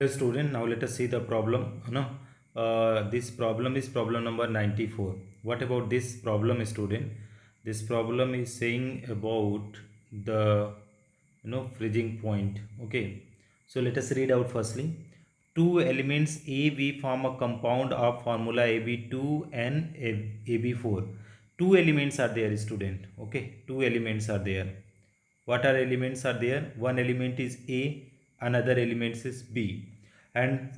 Dear student, now let us see the problem. This problem is problem number 94. What about this problem, student? This problem is saying about the freezing point. Okay, so let us read out firstly. Two elements AB form a compound of formula AB2 and AB4. Two elements are there, student. Okay, two elements are there. What are elements are there? One element is A, another element is B, and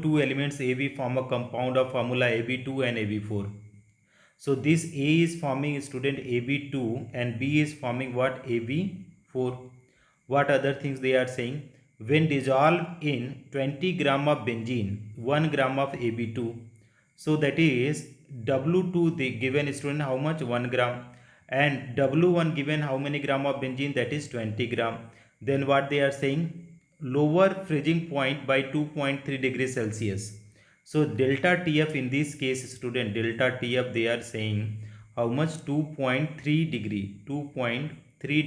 two elements AB form a compound of formula AB2 and AB4. So this A is forming, student, AB2, and B is forming what? AB4. What other things they are saying? When dissolved in 20 gram of benzene, 1 gram of AB2, so that is W2 the given, student, how much? 1 gram, and W1 given how many gram of benzene? That is 20 gram. Then what they are saying? Lower freezing point by 2.3 degrees Celsius. So delta TF in this case, student, delta TF they are saying how much? 2.3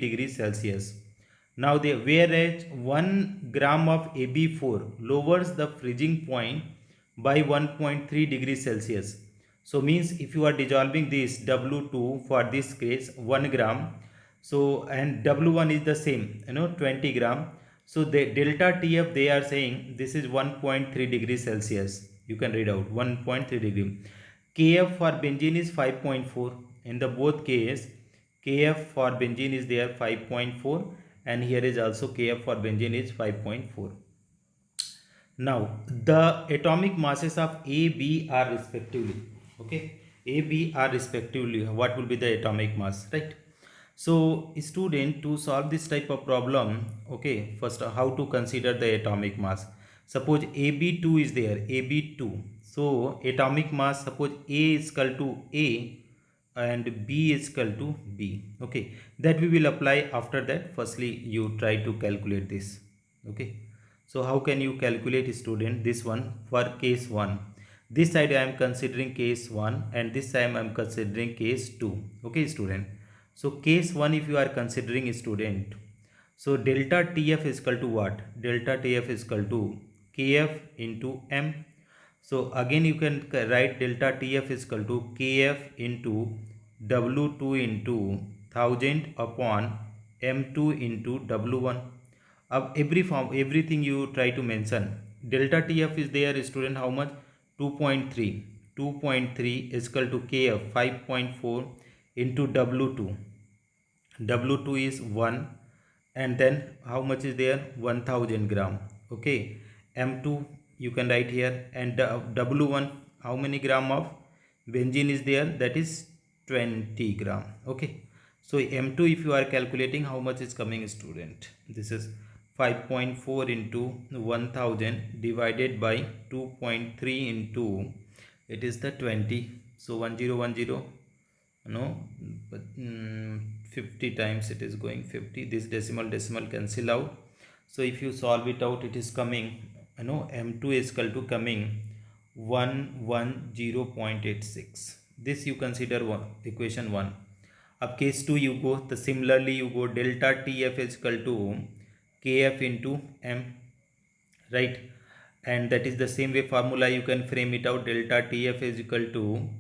degrees Celsius. Now they, whereas 1 gram of AB4 lowers the freezing point by 1.3 degrees Celsius. So means if you are dissolving this W2 for this case 1 gram, so and W1 is the same, 20 gram. So the delta TF they are saying this is 1.3 degrees Celsius. You can read out 1.3 degree. KF for benzene is 5.4. In the both case, KF for benzene is there 5.4, and here is also KF for benzene is 5.4. Now the atomic masses of A, B are respectively. Okay, A, B are respectively. What will be the atomic mass, right? So student, to solve this type of problem, okay, first how to consider the atomic mass. Suppose AB2 is there, AB2. So atomic mass, suppose A is equal to A and B is equal to B. Okay, that we will apply after that. Firstly, you try to calculate this. Okay, so how can you calculate, student, this one for case 1? This side I am considering case 1 and this time I am considering case 2. Okay, student. So case 1 if you are considering, student, so delta TF is equal to what? Delta TF is equal to KF into M. So again you can write delta TF is equal to KF into W2 into 1000 upon M2 into W1. Of every form, everything you try to mention. Delta TF is there, student, how much? 2.3. 2.3 is equal to KF 5.4 into W2. W2 is 1, and then how much is there? 1000 gram. Okay, M2 you can write here, and W1 how many gram of benzene is there? That is 20 gram. Okay, so M2 if you are calculating, how much is coming, student? This is 5.4 into 1000 divided by 2.3 into, it is the 20. So 1010, no, but 50 times it is going 50. This decimal cancel out. So if you solve it out, it is coming, M2 is equal to coming 110.86. This you consider equation 1. Up case 2 you go, the similarly you go, delta TF is equal to KF into M, right? And that is the same way formula you can frame it out. Delta TF is equal to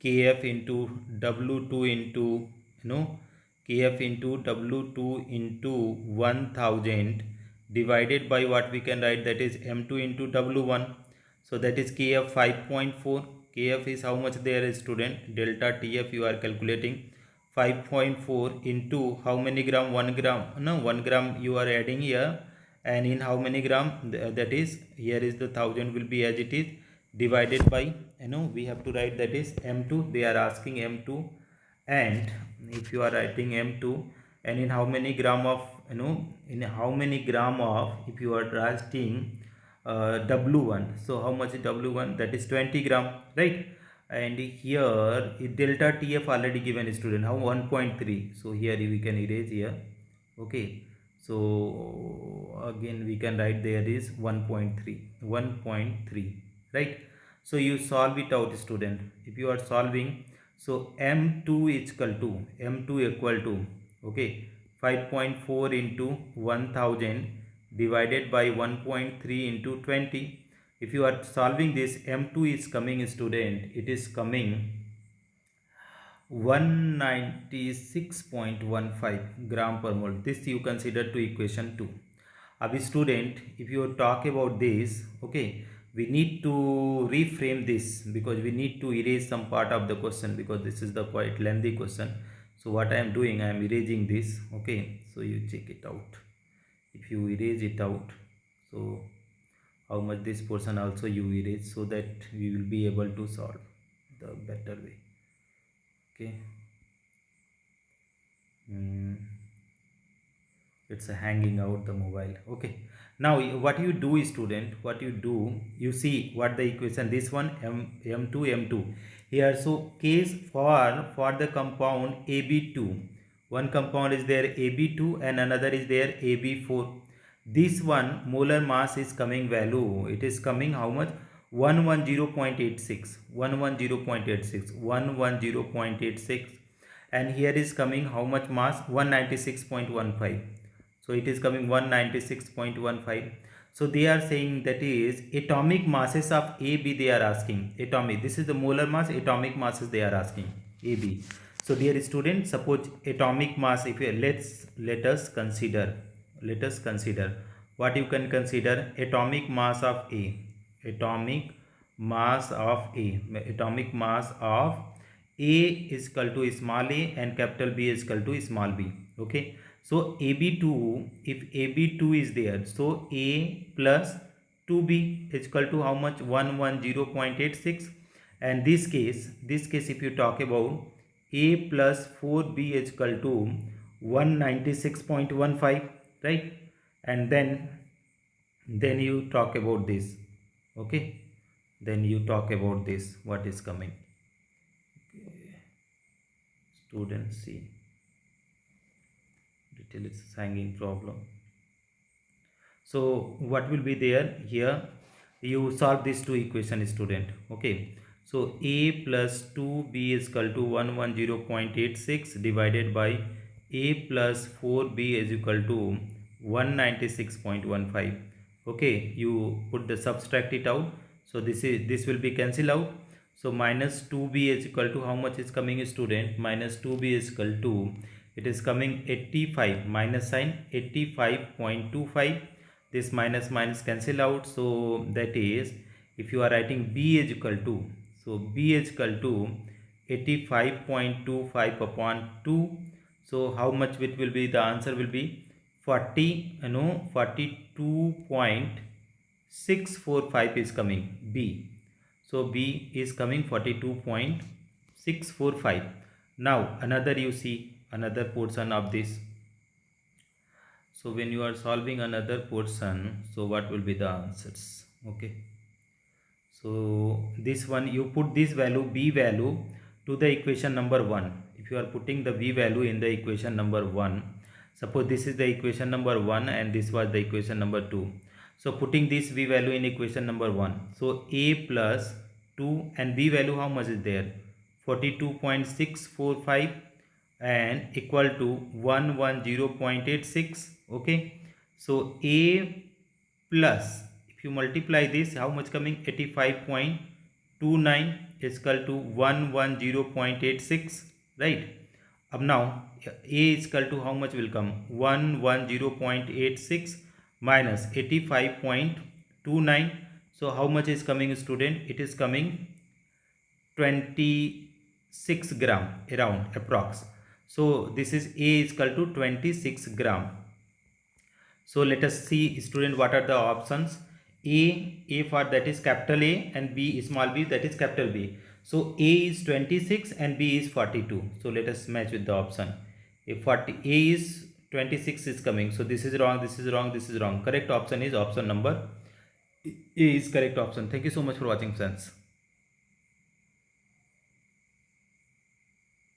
KF into W2 into, KF into W2 into 1000 divided by what we can write, that is M2 into W1. So that is KF 5.4. KF is how much there, student? Delta TF you are calculating 5.4 into how many gram? 1 gram. No, 1 gram you are adding here, and in how many gram? That is, here is the 1000 will be as it is, divided by, we have to write, that is M2. They are asking M2, and if you are writing M2, and in how many gram of, in how many gram of, if you are writing W1, so how much is W1? That is 20 gram, right? And here delta TF already given, student, how? 1.3. so here we can erase here. Okay, so again we can write there is 1.3, right? So you solve it out, student. If you are solving, so M2 is equal to, okay, 5.4 into 1000 divided by 1.3 into 20. If you are solving this, M2 is coming, student, it is coming 196.15 gram per mole. This you consider to equation 2. Abhi student, if you talk about this, okay, we need to reframe this because we need to erase some part of the question because this is the quite lengthy question. So what I am doing, I am erasing this. Okay, so you check it out. If you erase it out, so how much this portion also you erase, so that we will be able to solve the better way. Okay. It's hanging out the mobile. Okay, now what you do is, student, what you do, you see what the equation, this one m2 m2 here. So case for the compound ab2, one compound is there ab2 and another is there ab4. This one molar mass is coming value, it is coming how much, 110.86 110.86 110.86, and here is coming how much mass, 196.15. so it is coming 196.15. so they are saying that is atomic masses of AB, they are asking atomic, this is the molar mass, atomic masses they are asking AB. So dear student, suppose atomic mass, if you let us consider what you can consider, atomic mass of A, atomic mass of A, atomic mass of A is equal to small a and capital B is equal to small b. Okay, so AB2, if AB2 is there, so A plus 2B is equal to how much, 110.86, and this case if you talk about A plus 4B is equal to 196.15, right? And then you talk about this. Okay, then you talk about this, what is coming. Students, see, detail is hanging problem. So what will be there here, you solve these two equations, student. Okay, so A plus 2B is equal to 110.86 divided by A plus 4B is equal to 196.15. okay, you put the subtract it out, so this will be cancel out. So minus 2B is equal to how much is coming, student, minus 2B is equal to, it is coming 85, minus sign 85.25, this minus minus cancel out. So that is, if you are writing B is equal to, so B is equal to 85.25 upon 2. so how much it will be, the answer will be 42.645 is coming B. So B is coming 42.645. now another, you see another portion of this. So when you are solving another portion, so what will be the answers? Okay, so this one you put this value, B value, to the equation number 1. if you are putting the B value in the equation number 1, suppose this is the equation number 1 and this was the equation number 2. So putting this B value in equation number 1, so A plus 2 and B value how much is there, 42.645 and equal to 110.86. okay, so A plus, if you multiply this, how much coming, 85.29 is equal to 110.86, right? Now A is equal to how much will come, 110.86 minus 85.29. so how much is coming, student, it is coming 26 gram around approx. so this is A is equal to 26 gram. so let us see, student, what are the options. A for that is capital A and B small b, that is capital B. So A is 26 and B is 42. So let us match with the option. If A is 26 is coming, so this is wrong, this is wrong, this is wrong. Correct option is option number A is correct option. Thank you so much for watching, friends.